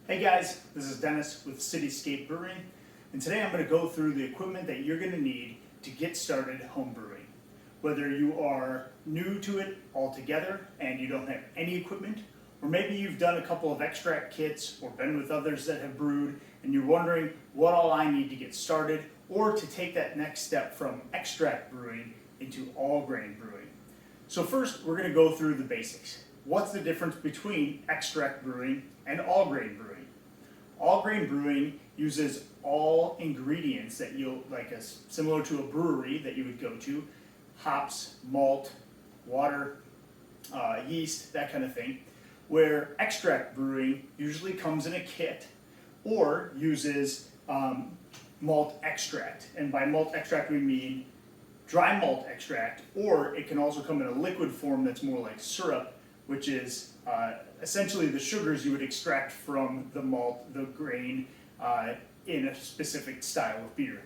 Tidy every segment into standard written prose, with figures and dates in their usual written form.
Hey guys, this is Dennis with Cityscape Brewing, and today I'm going to go through the equipment that you're going to need to get started home brewing. Whether you are new to it altogether and you don't have any equipment, or maybe you've done a couple of extract kits or been with others that have brewed and you're wondering what all I need to get started or to take that next step from extract brewing into all grain brewing. So first we're going to go through the basics. What's the difference between extract brewing and all grain brewing? All grain brewing uses all ingredients that you'll similar to a brewery that you would go to: hops, malt, water, yeast, that kind of thing. Where extract brewing usually comes in a kit or uses malt extract, and by malt extract we mean dry malt extract, or it can also come in a liquid form that's more like syrup, which is essentially the sugars you would extract from the malt, the grain, in a specific style of beer.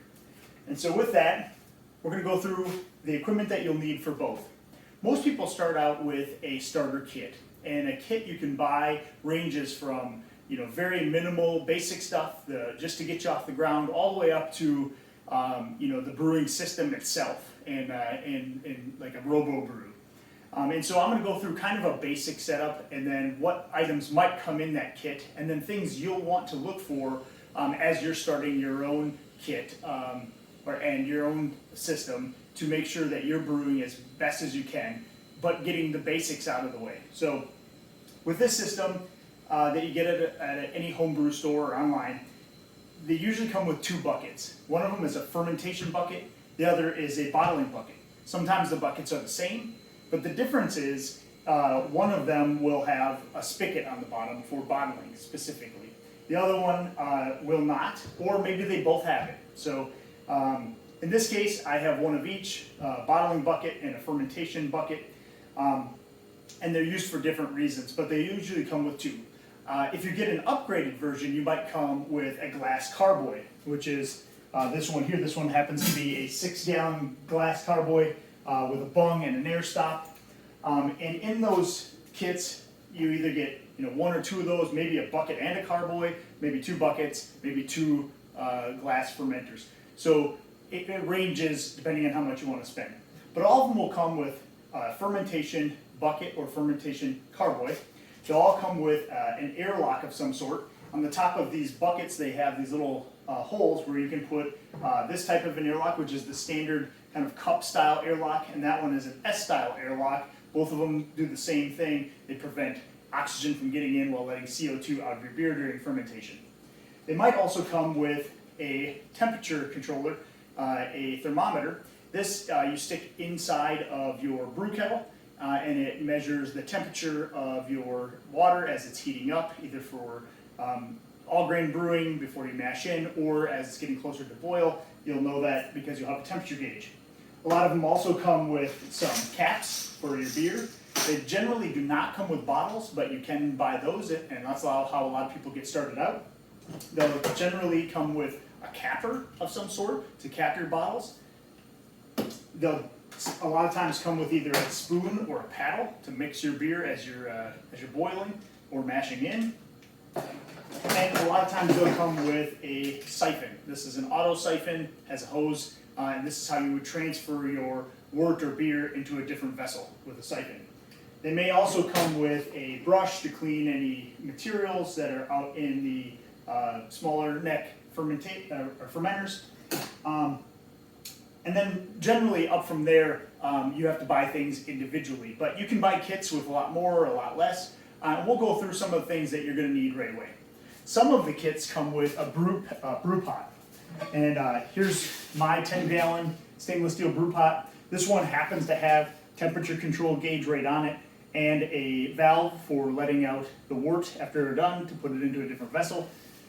And so with that, we're going to go through the equipment that you'll need for both. Most people start out with a starter kit, and a kit you can buy ranges from very minimal basic stuff just to get you off the ground, all the way up to the brewing system itself and like a robo brew. And so I'm going to go through kind of a basic setup, and then what items might come in that kit, and then things you'll want to look for as you're starting your own kit and your own system to make sure that you're brewing as best as you can, but getting the basics out of the way. So with this system that you get at any homebrew store or online, they usually come with two buckets. One of them is a fermentation bucket, the other is a bottling bucket. Sometimes the buckets are the same, but the difference is one of them will have a spigot on the bottom for bottling specifically. The other one will not, or maybe they both have it. So in this case, I have one of each, bottling bucket and a fermentation bucket, and they're used for different reasons, but they usually come with two. If you get an upgraded version, you might come with a glass carboy, which is this one here. This one happens to be a 6-gallon glass carboy with a bung and an air stop. And in those kits, you either get one or two of those, maybe a bucket and a carboy, maybe two buckets, maybe two glass fermenters. So it ranges depending on how much you want to spend. But all of them will come with a fermentation bucket or fermentation carboy. They'll all come with an airlock of some sort. On the top of these buckets, they have these little holes where you can put this type of an airlock, which is the standard kind of cup-style airlock, and that one is an S-style airlock. Both of them do the same thing. They prevent oxygen from getting in while letting CO2 out of your beer during fermentation. They might also come with a temperature controller, a thermometer. This you stick inside of your brew kettle, and it measures the temperature of your water as it's heating up, either for all grain brewing before you mash in, or as it's getting closer to boil. You'll know that because you'll have a temperature gauge. A lot of them also come with some caps for your beer. They generally do not come with bottles, but you can buy those, and that's how a lot of people get started out. They'll generally come with a capper of some sort to cap your bottles. They'll a lot of times come with either a spoon or a paddle to mix your beer as you're boiling or mashing in. And a lot of times they'll come with a siphon. This is an auto siphon, has a hose, and this is how you would transfer your wort or beer into a different vessel with a siphon. They may also come with a brush to clean any materials that are out in the smaller neck fermenters. And then generally up from there, you have to buy things individually. But you can buy kits with a lot more or a lot less. We'll go through some of the things that you're going to need right away. Some of the kits come with a brew pot. And here's my 10-gallon stainless steel brew pot. This one happens to have temperature control gauge right on it and a valve for letting out the wort after they're done to put it into a different vessel.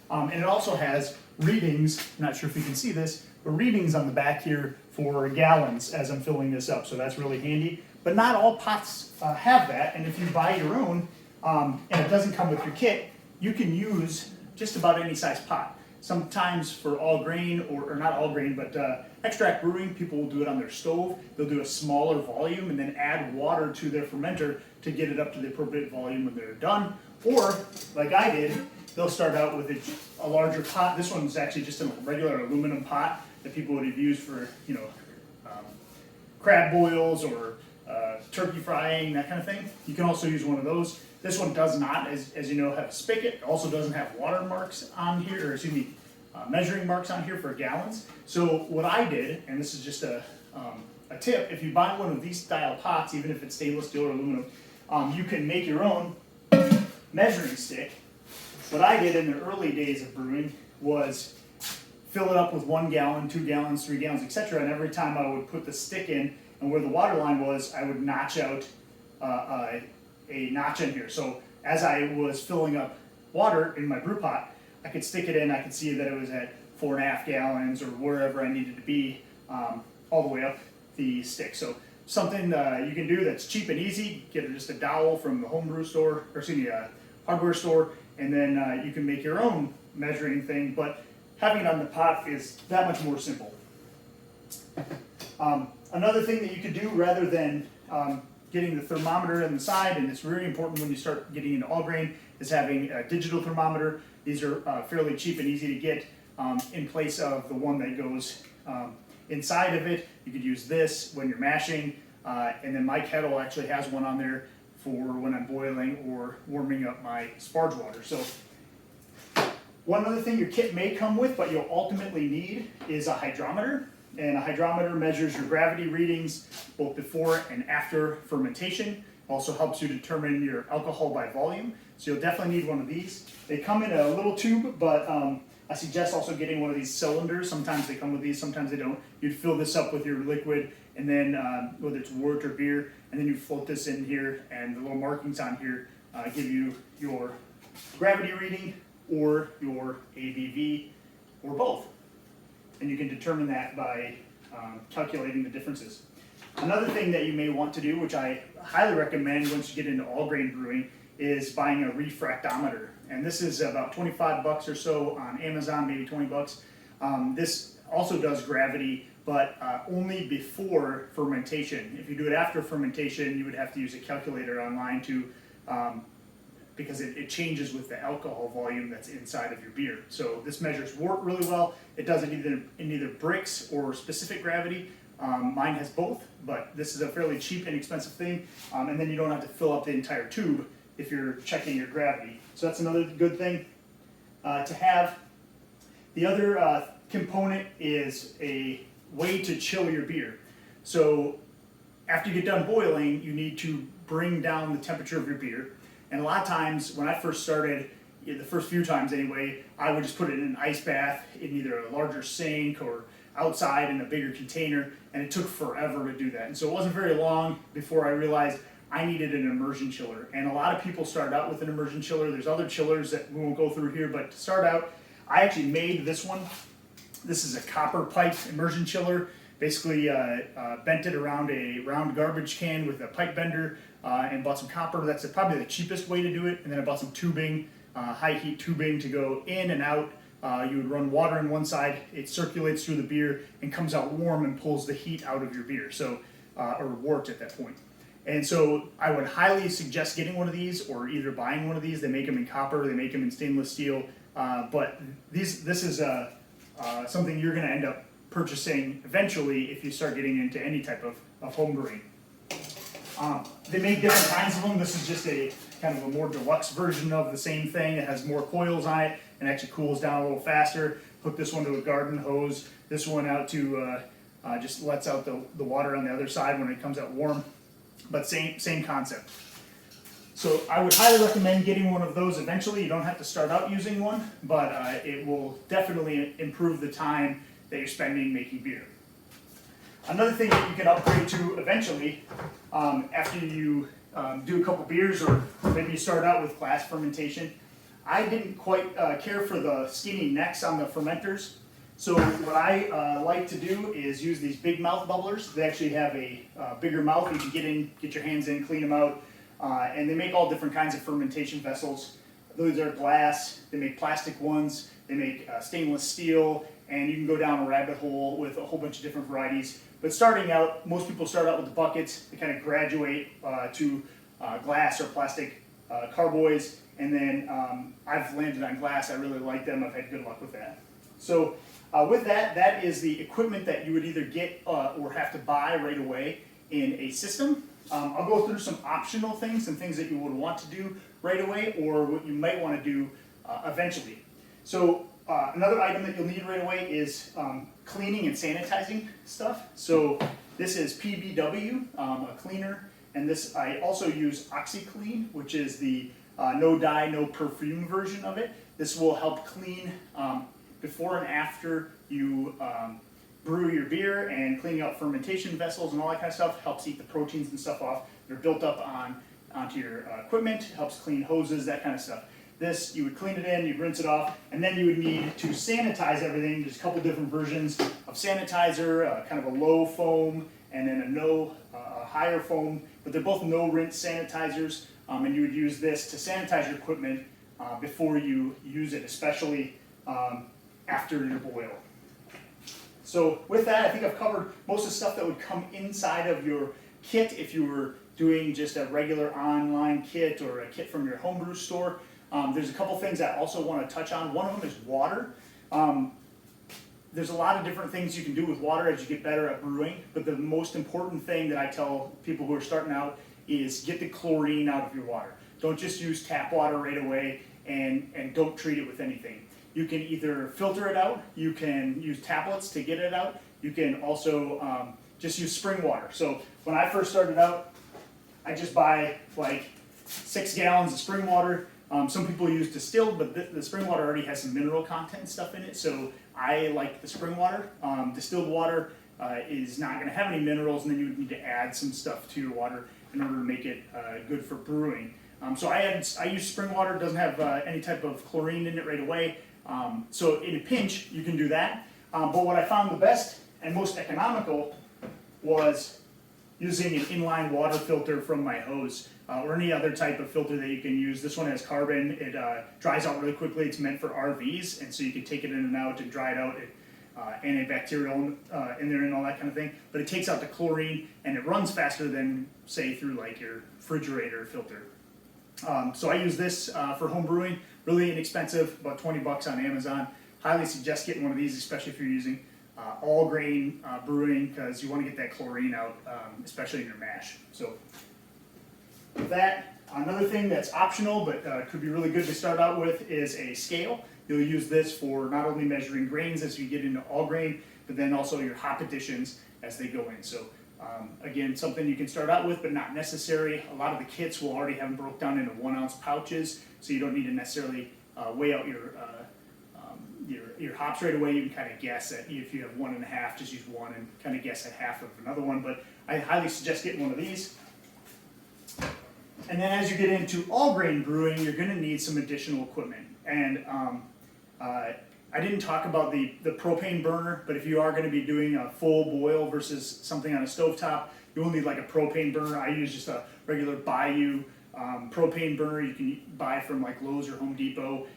And it also has readings, not sure if you can see this, but readings on the back here for gallons as I'm filling this up, so that's really handy. But not all pots have that, and if you buy your own and it doesn't come with your kit, you can use just about any size pot. Sometimes for all grain, or not all grain, but extract brewing, people will do it on their stove. They'll do a smaller volume and then add water to their fermenter to get it up to the appropriate volume when they're done. Or, like I did, they'll start out with a larger pot. This one's actually just a regular aluminum pot that people would have used for, crab boils or turkey frying, that kind of thing. You can also use one of those. This one does not, as you know, have a spigot. It also doesn't have watermarks on here, or excuse me, measuring marks on here for gallons. So what I did, and this is just a tip, if you buy one of these style pots, even if it's stainless steel or aluminum, you can make your own measuring stick. What I did in the early days of brewing was fill it up with 1 gallon, 2 gallons, 3 gallons, etc. And every time I would put the stick in and where the water line was, I would notch out a notch in here. So as I was filling up water in my brew pot, I could stick it in, I could see that it was at 4.5 gallons or wherever I needed to be, all the way up the stick. So something you can do that's cheap and easy. Get just a dowel from the homebrew store, or excuse me, a hardware store, and then you can make your own measuring thing, but having it on the pot is that much more simple. Another thing that you could do rather than getting the thermometer on the side, and it's really important when you start getting into all grain, is having a digital thermometer. These are fairly cheap and easy to get in place of the one that goes inside of it. You could use this when you're mashing, and then my kettle actually has one on there for when I'm boiling or warming up my sparge water. So one other thing your kit may come with, but you'll ultimately need, is a hydrometer. And a hydrometer measures your gravity readings both before and after fermentation. Also helps you determine your alcohol by volume. So you'll definitely need one of these. They come in a little tube, but I suggest also getting one of these cylinders. Sometimes they come with these, sometimes they don't. You'd fill this up with your liquid, and then whether it's wort or beer, and then you float this in here, and the little markings on here give you your gravity reading or your ABV, or both. And you can determine that by calculating the differences. Another thing that you may want to do, which I highly recommend once you get into all grain brewing, is buying a refractometer. And this is about 25 bucks or so on Amazon, maybe 20 bucks. This also does gravity, but only before fermentation. If you do it after fermentation, you would have to use a calculator online to, because it changes with the alcohol volume that's inside of your beer. So this measures wort really well. It does it in either Brix or specific gravity. Mine has both, but this is a fairly cheap and inexpensive thing. And then you don't have to fill up the entire tube if you're checking your gravity. So that's another good thing to have. The other component is a way to chill your beer. So after you get done boiling, you need to bring down the temperature of your beer. And a lot of times, when I first started, the first few times anyway, I would just put it in an ice bath in either a larger sink or outside in a bigger container, and it took forever to do that. And so it wasn't very long before I realized I needed an immersion chiller. And a lot of people start out with an immersion chiller. There's other chillers that we won't go through here, but to start out, I actually made this one. This is a copper pipe immersion chiller. Basically bent it around a round garbage can with a pipe bender and bought some copper. That's probably the cheapest way to do it. And then I bought some tubing, high heat tubing to go in and out. You would run water on one side, it circulates through the beer and comes out warm and pulls the heat out of your beer, so or wort at that point. And so I would highly suggest getting one of these or either buying one of these. They make them in copper, they make them in stainless steel, but this is something you're going to end up purchasing eventually if you start getting into any type of home brewing. They make different kinds of them. This is just a kind of a more deluxe version of the same thing. It has more coils on it and actually cools down a little faster. Hook this one to a garden hose. This one out to just lets out the water on the other side when it comes out warm. But same concept. So I would highly recommend getting one of those eventually. You don't have to start out using one, but it will definitely improve the time that you're spending making beer. Another thing that you can upgrade to eventually, after you do a couple beers, or maybe you start out with glass fermentation. I didn't quite care for the skinny necks on the fermenters. So what I like to do is use these big mouth bubblers. They actually have a bigger mouth. You can get your hands in, clean them out. And they make all different kinds of fermentation vessels. Those are glass, they make plastic ones, they make stainless steel, and you can go down a rabbit hole with a whole bunch of different varieties. But starting out, most people start out with the buckets. They kind of graduate to glass or plastic carboys, And then I've landed on glass. I really like them. I've had good luck with that. So with that, that is the equipment that you would either get or have to buy right away in a system. I'll go through some optional things and things that you would want to do right away or what you might want to do eventually. So another item that you'll need right away is cleaning and sanitizing stuff. So this is PBW, a cleaner, and this I also use OxyClean, which is the no dye, no perfume version of it. This will help clean before and after you brew your beer, and cleaning out fermentation vessels and all that kind of stuff. Helps eat the proteins and stuff off that are built up onto your equipment. Helps clean hoses, that kind of stuff. This, you would clean it in, you'd rinse it off, and then you would need to sanitize everything. There's a couple different versions of sanitizer, kind of a low foam, and then a higher foam, but they're both no rinse sanitizers, and you would use this to sanitize your equipment before you use it, especially after your boil. So with that, I think I've covered most of the stuff that would come inside of your kit if you were doing just a regular online kit or a kit from your homebrew store. There's a couple things I also want to touch on. One of them is water. There's a lot of different things you can do with water as you get better at brewing, but the most important thing that I tell people who are starting out is get the chlorine out of your water. Don't just use tap water right away, and don't treat it with anything. You can either filter it out, you can use tablets to get it out, you can also just use spring water. So when I first started out, I just buy like 6 gallons of spring water. Some people use distilled, but the spring water already has some mineral content and stuff in it, so I like the spring water. Distilled water is not going to have any minerals, and then you would need to add some stuff to your water in order to make it good for brewing. So I use spring water. It doesn't have any type of chlorine in it right away. So in a pinch, you can do that. But what I found the best and most economical was using an inline water filter from my hose, or any other type of filter that you can use. This one has carbon. It dries out really quickly. It's meant for RVs, and so you can take it in and out and dry it out. Antibacterial in there and all that kind of thing. But it takes out the chlorine, and it runs faster than, say, through like your refrigerator filter. So I use this for home brewing. Really inexpensive, about 20 bucks on Amazon. Highly suggest getting one of these, especially if you're using all grain brewing, because you want to get that chlorine out, especially in your mash. So with that, another thing that's optional but could be really good to start out with is a scale. You'll use this for not only measuring grains as you get into all grain, but then also your hop additions as they go in. So again, something you can start out with, but not necessary. A lot of the kits will already have them broke down into 1-ounce pouches, so you don't need to necessarily weigh out your hops right away. You can kind of guess at, if you have 1.5, just use one and kind of guess at half of another one. But I highly suggest getting one of these. And then as you get into all grain brewing, you're going to need some additional equipment. And I didn't talk about the propane burner, but if you are going to be doing a full boil versus something on a stovetop, you will need like a propane burner. I use just a regular Bayou propane burner you can buy from like Lowe's or Home Depot.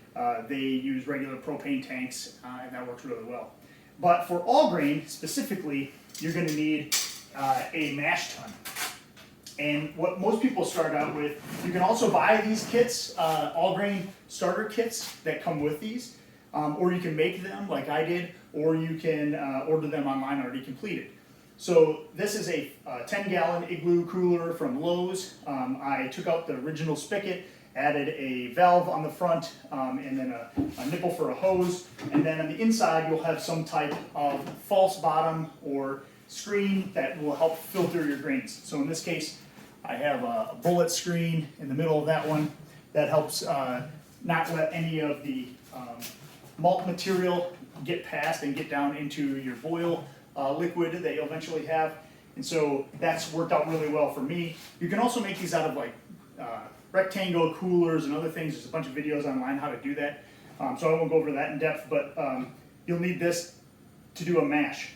They use regular propane tanks, and that works really well. But for all grain specifically, you're going to need a mash tun. And what most people start out with, you can also buy these kits, all grain starter kits that come with these, or you can make them like I did, or you can order them online already completed. So this is a 10-gallon igloo cooler from Lowe's. I took out the original spigot, added a valve on the front, and then a nipple for a hose, and then on the inside you'll have some type of false bottom or screen that will help filter your grains. So in this case, I have a bullet screen in the middle of that one that helps not let any of the malt material get past and get down into your boil liquid that you'll eventually have. And so that's worked out really well for me. You can also make these out of like rectangle coolers and other things. There's a bunch of videos online how to do that. So I won't go over that in depth, but you'll need this to do a mash.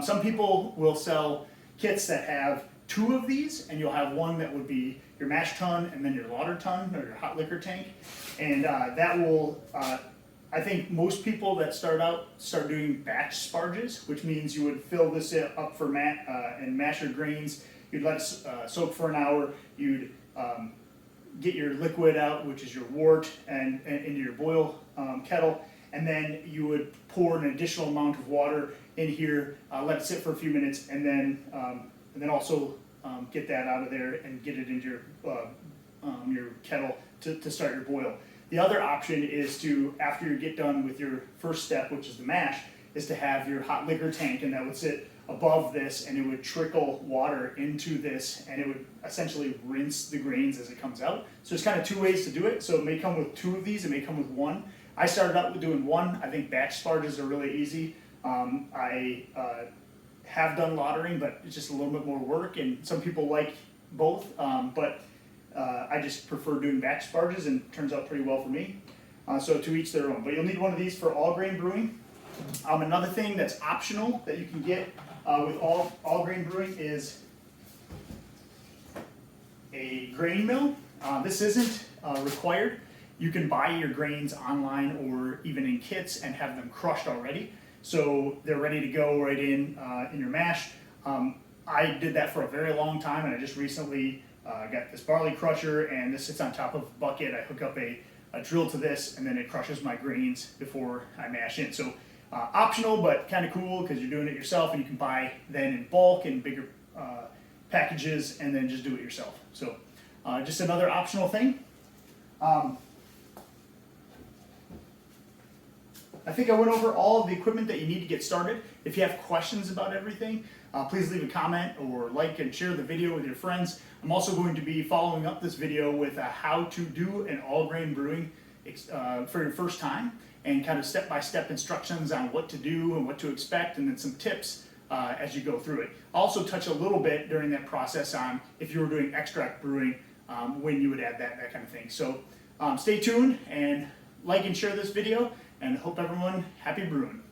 Some people will sell kits that have 2 of these, and you'll have one that would be your mash tun and then your lauter tun or your hot liquor tank. And that will, I think most people that start doing batch sparges, which means you would fill this up for and mash your grains. You'd let it soak for an hour. You'd get your liquid out, which is your wort, and into your boil kettle, and then you would pour an additional amount of water in here, let it sit for a few minutes, and then also get that out of there and get it into your kettle to start your boil. The other option is to, after you get done with your first step, which is the mash, is to have your hot liquor tank, and that would sit above this, and it would trickle water into this, and it would essentially rinse the grains as it comes out. So there's kind of two ways to do it. So it may come with two of these, it may come with one. I started out with doing one. I think batch sparges are really easy. I have done lautering, but it's just a little bit more work, and some people like both, but I just prefer doing batch sparges, and it turns out pretty well for me. So to each their own, but you'll need one of these for all grain brewing. Another thing that's optional that you can get with all grain brewing is a grain mill. This isn't required. You can buy your grains online or even in kits and have them crushed already, so they're ready to go right in your mash. I did that for a very long time, and I just recently got this barley crusher, and this sits on top of a bucket. I hook up a drill to this, and then it crushes my grains before I mash in. So optional, but kind of cool because you're doing it yourself, and you can buy then in bulk in bigger packages, and then just do it yourself. So just another optional thing. I think I went over all of the equipment that you need to get started. If you have questions about everything, please leave a comment or like and share the video with your friends. I'm also going to be following up this video with a how to do an all grain brewing for your first time, and kind of step-by-step instructions on what to do and what to expect, and then some tips as you go through it. I'll also touch a little bit during that process on if you were doing extract brewing, when you would add that kind of thing. So stay tuned and like and share this video, and hope everyone happy brewing.